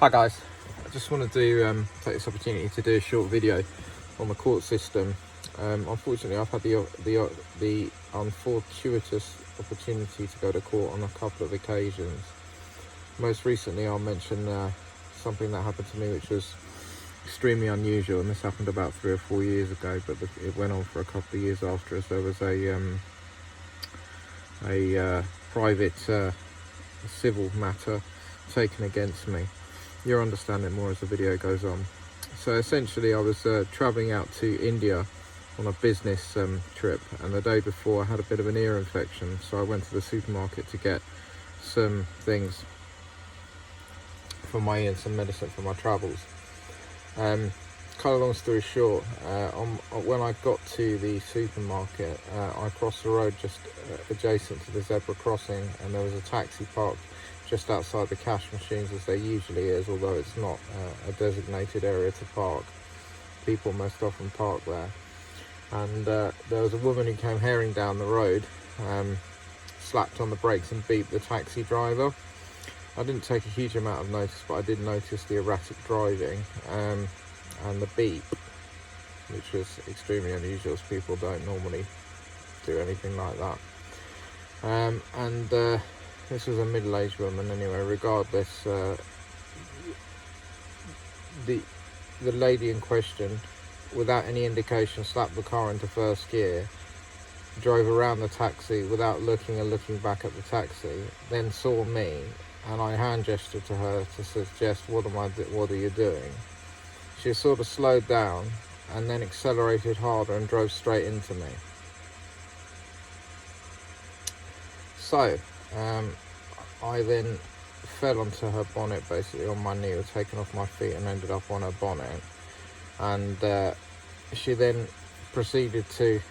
Hi guys, I just want to take this opportunity to do a short video on the court system. Unfortunately, I've had the unfortuitous opportunity to go to court on a couple of occasions. Most recently, I'll mention something that happened to me which was extremely unusual, and this happened about 3 or 4 years ago, but it went on for a couple of years after, as there was a private civil matter taken against me. You'll understand it more as the video goes on. So essentially, I was travelling out to India on a business trip, and the day before I had a bit of an ear infection, so I went to the supermarket to get some things for my ear and some medicine for my travels. Kind of long story short, when I got to the supermarket, I crossed the road just adjacent to the zebra crossing, and there was a taxi parked just outside the cash machines, as there usually is, although it's not a designated area to park. People most often park there. And there was a woman who came herring down the road, slapped on the brakes and beeped the taxi driver. I didn't take a huge amount of notice, but I did notice the erratic driving and the beep, which was extremely unusual, as people don't normally do anything like that. This was a middle-aged woman anyway. Regardless, the lady in question, without any indication, slapped the car into first gear, drove around the taxi without looking back at the taxi, then saw me, and I hand gestured to her to suggest, what are you doing? She sort of slowed down and then accelerated harder and drove straight into me. So I then fell onto her bonnet, basically on my knee, or taken off my feet, and ended up on her bonnet. And she then proceeded to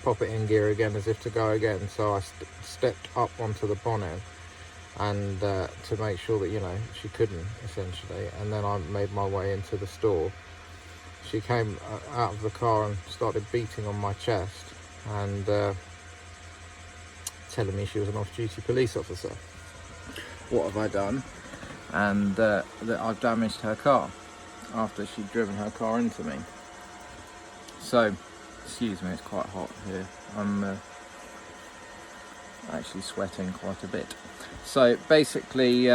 pop it in gear again, as if to go again. So I stepped up onto the bonnet and to make sure that she couldn't, essentially. And then I made my way into the store. She came out of the car and started beating on my chest and telling me she was an off-duty police officer. What have I done? And that I've damaged her car after she'd driven her car into me. So, excuse me, it's quite hot here. I'm actually sweating quite a bit. So basically,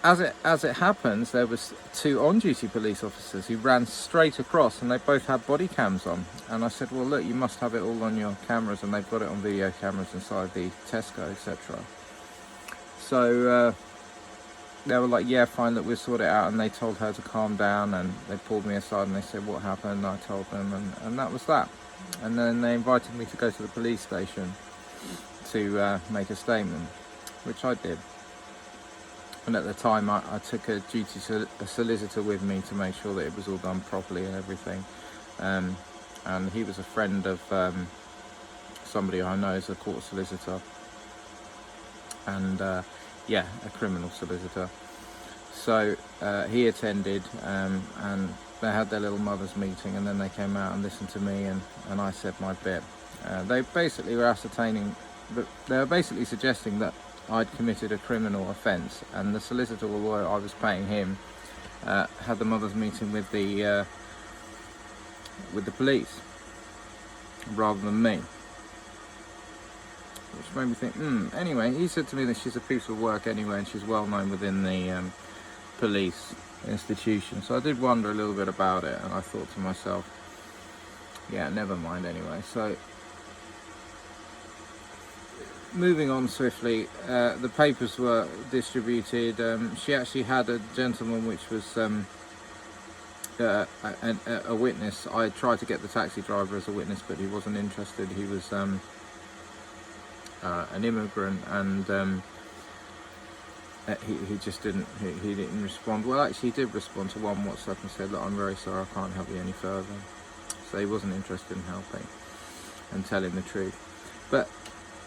as it happens, there was 2 on-duty police officers who ran straight across, and they both had body cams on. And I said, well, look, you must have it all on your cameras, and they've got it on video cameras inside the Tesco, etc. So they were like, yeah, fine, look, we'll sort it out. And they told her to calm down, and they pulled me aside and they said, what happened? I told them, and that was that. And then they invited me to go to the police station to make a statement, which I did. And at the time, I took a solicitor with me to make sure that it was all done properly and everything. And he was a friend of somebody I know is a court solicitor. And yeah, a criminal solicitor. So he attended, and they had their little mothers meeting, and then they came out and listened to me, and I said my bit. They basically were ascertaining, but they were basically suggesting that I'd committed a criminal offence, and the solicitor or lawyer I was paying him had the mothers meeting with the police rather than me, which made me think. Anyway, he said to me that she's a piece of work anyway, and she's well known within the police institution. So I did wonder a little bit about it, and I thought to myself, yeah, never mind anyway. So moving on swiftly, the papers were distributed. She actually had a gentleman which was a witness. I tried to get the taxi driver as a witness, but he wasn't interested. He was an immigrant, and he just didn't respond. Well, actually he did respond to one WhatsApp and said, look, I'm very sorry, I can't help you any further. So he wasn't interested in helping and telling the truth. But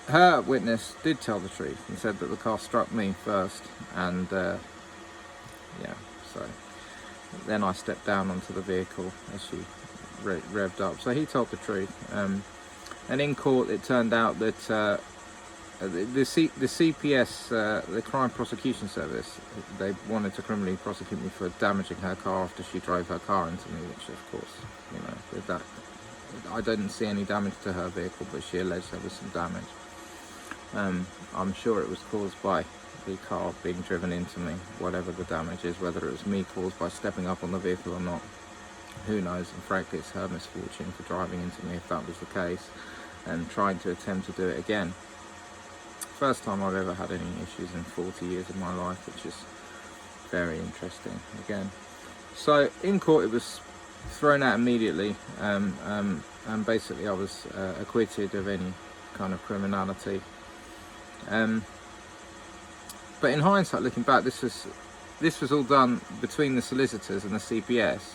her witness did tell the truth and said that the car struck me first, and yeah, so then I stepped down onto the vehicle as she revved up. So he told the truth, and in court it turned out that the CPS, the Crime Prosecution Service, they wanted to criminally prosecute me for damaging her car after she drove her car into me, which of course, you know, with that, I didn't see any damage to her vehicle, but she alleged there was some damage. I'm sure it was caused by the car being driven into me, whatever the damage is, whether it was me caused by stepping up on the vehicle or not, who knows. And frankly, it's her misfortune for driving into me if that was the case, and trying to attempt to do it again. First time I've ever had any issues in 40 years of my life, which is very interesting again. So in court it was thrown out immediately, and basically I was acquitted of any kind of criminality. But in hindsight, looking back, this was all done between the solicitors and the CPS,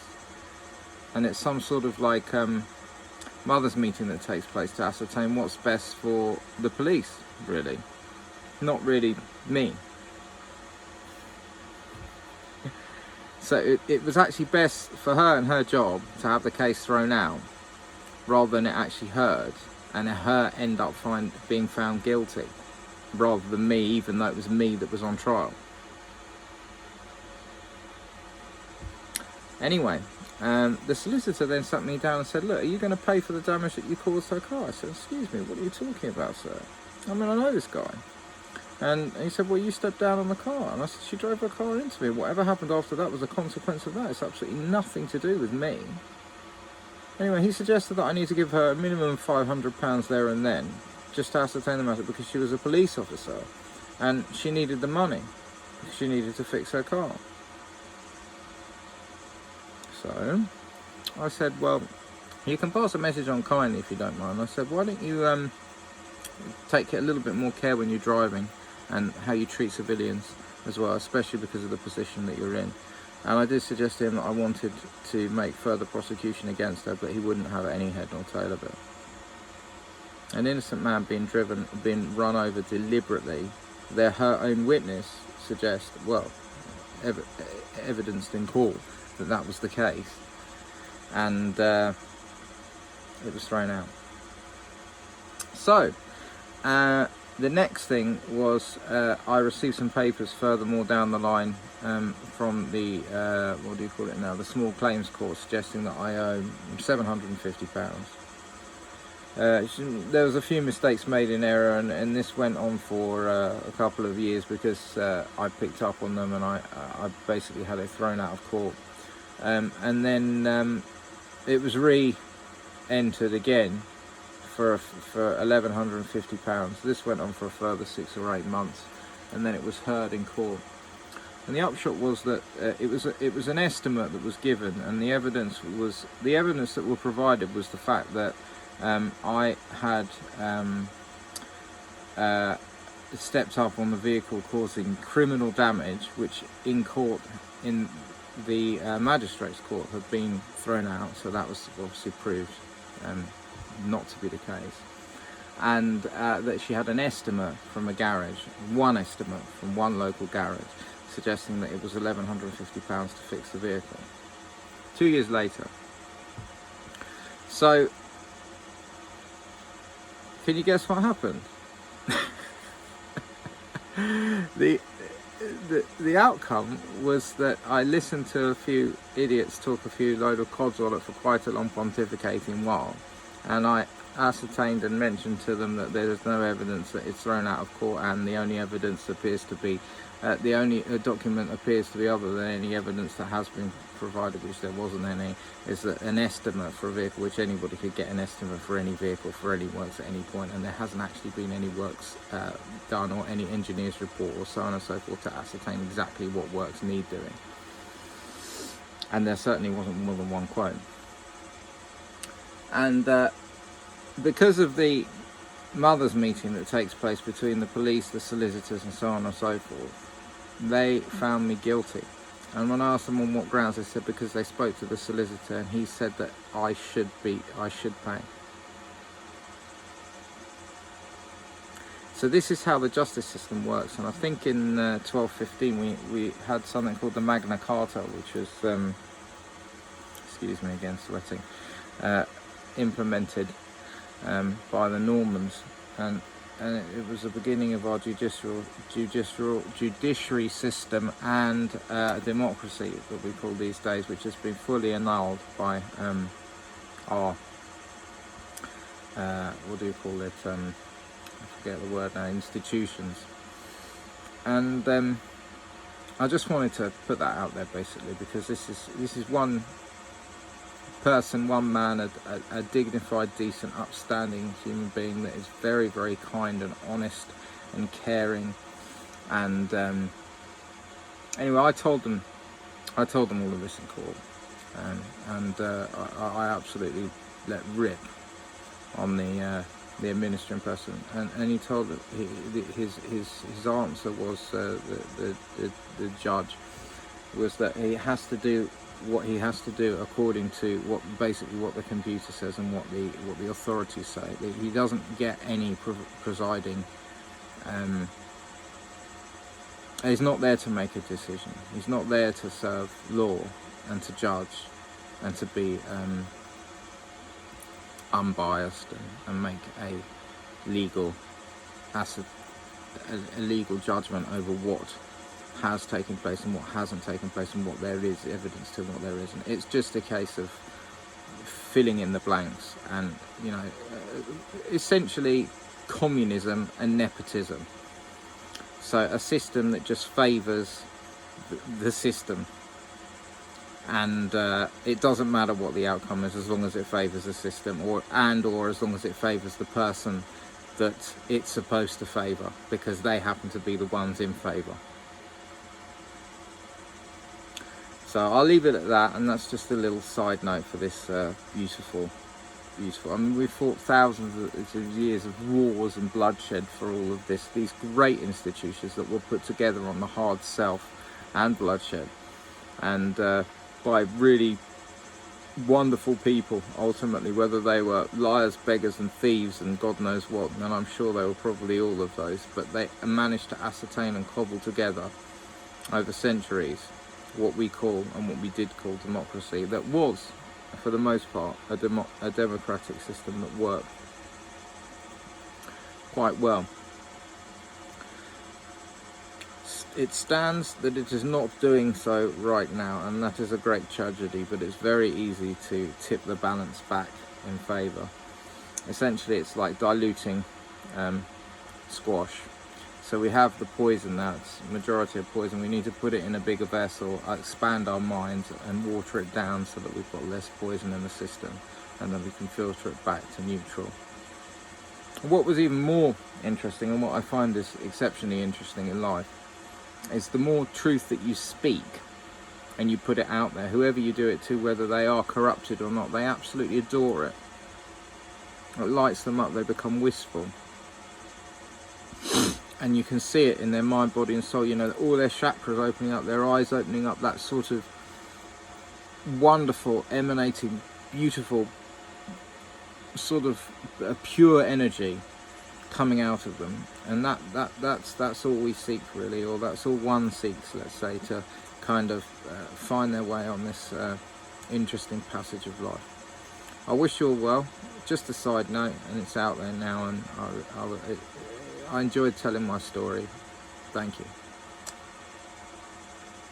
and it's some sort of like mothers' meeting that takes place to ascertain what's best for the police, really, not really me. So it was actually best for her and her job to have the case thrown out rather than it actually heard, and her end up being found guilty rather than me, even though it was me that was on trial. Anyway, the solicitor then sat me down and said, look, are you going to pay for the damage that you caused her car? I said, excuse me, what are you talking about, sir? I mean, I know this guy. And he said, well, you stepped down on the car. And I said, she drove her car into me. Whatever happened after that was a consequence of that. It's absolutely nothing to do with me. Anyway, he suggested that I need to give her a minimum of £500 there and then, just to ascertain the matter, because she was a police officer and she needed the money because she needed to fix her car. So I said, well, you can pass a message on kindly if you don't mind. I said, why don't you take it a little bit more care when you're driving and how you treat civilians as well, especially because of the position that you're in. And I did suggest to him that I wanted to make further prosecution against her, but he wouldn't have any head nor tail of it. An innocent man being run over deliberately, her own witness suggests, well, evidenced in court that was the case, and it was thrown out. So the next thing was I received some papers furthermore down the line from the what do you call it now, the small claims court, suggesting that I owe £750. There was a few mistakes made in error, and this went on for a couple of years because I picked up on them, and I basically had it thrown out of court, and then it was re-entered again for £1,150. This went on for a further 6 or 8 months, and then it was heard in court. And the upshot was that it was an estimate that was given, and the evidence that were provided was the fact that I had stepped up on the vehicle, causing criminal damage, which in court, in the magistrate's court, had been thrown out. So that was obviously proved not to be the case. And that she had an estimate from a garage, one estimate from one local garage, suggesting that it was £1,150 to fix the vehicle. 2 years later. So, can you guess what happened? The outcome was that I listened to a few idiots talk a few load of codswallop for quite a long pontificating while, and I ascertained and mentioned to them that there is no evidence that it's thrown out of court, and the only evidence appears to be the only document appears to be, other than any evidence that has been provided, which there wasn't any, is that an estimate for a vehicle, which anybody could get an estimate for any vehicle for any works at any point, and there hasn't actually been any works done or any engineer's report or so on and so forth to ascertain exactly what works need doing. And there certainly wasn't more than one quote. And because of the mothers' meeting that takes place between the police, the solicitors and so on and so forth, they found me guilty. And when I asked them on what grounds, they said because they spoke to the solicitor and he said that I should pay. So this is how the justice system works. And I think in 1215 we had something called the Magna Carta, which was excuse me again, sweating, implemented by the Normans, and it was the beginning of our judiciary system and democracy that we call these days, which has been fully annulled by our what do you call it? I forget the word now. Institutions. And I just wanted to put that out there, basically, because this is one person, one man, a dignified, decent, upstanding human being that is very, very kind and honest and caring. And anyway, I told them all of this in court, and I absolutely let rip on the administering person, and he told that his answer was the judge was that he has to do what he has to do according to what the computer says and what the authorities say. That he doesn't get any presiding. He's not there to make a decision. He's not there to serve law and to judge and to be unbiased and make a legal judgment over what has taken place and what hasn't taken place and what there is evidence to and what there isn't. It's just a case of filling in the blanks, and essentially communism and nepotism. So a system that just favours the system, and it doesn't matter what the outcome is as long as it favours the system, or as long as it favours the person that it's supposed to favour, because they happen to be the ones in favour. So I'll leave it at that, and that's just a little side note for this beautiful. I mean, we've fought thousands of years of wars and bloodshed for all of this. These great institutions that were put together on the hard self and bloodshed, and by really wonderful people, ultimately, whether they were liars, beggars and thieves and God knows what, and I'm sure they were probably all of those, but they managed to ascertain and cobble together over centuries what we call and what we did call democracy, that was, for the most part, a democratic system that worked quite well. It stands that it is not doing so right now, and that is a great tragedy, but it's very easy to tip the balance back in favour. Essentially, it's like diluting squash. So we have the poison now, it's a majority of poison. We need to put it in a bigger vessel, expand our minds and water it down so that we've got less poison in the system, and then we can filter it back to neutral. What was even more interesting, and what I find is exceptionally interesting in life, is the more truth that you speak and you put it out there, whoever you do it to, whether they are corrupted or not, they absolutely adore it. It lights them up, they become wistful. And you can see it in their mind, body and soul, all their chakras opening up, their eyes opening up, that sort of wonderful, emanating, beautiful, sort of pure energy coming out of them. And that's all we seek, really, or that's all one seeks, let's say, to kind of find their way on this interesting passage of life. I wish you all well. Just a side note, and it's out there now, and I enjoyed telling my story. Thank you.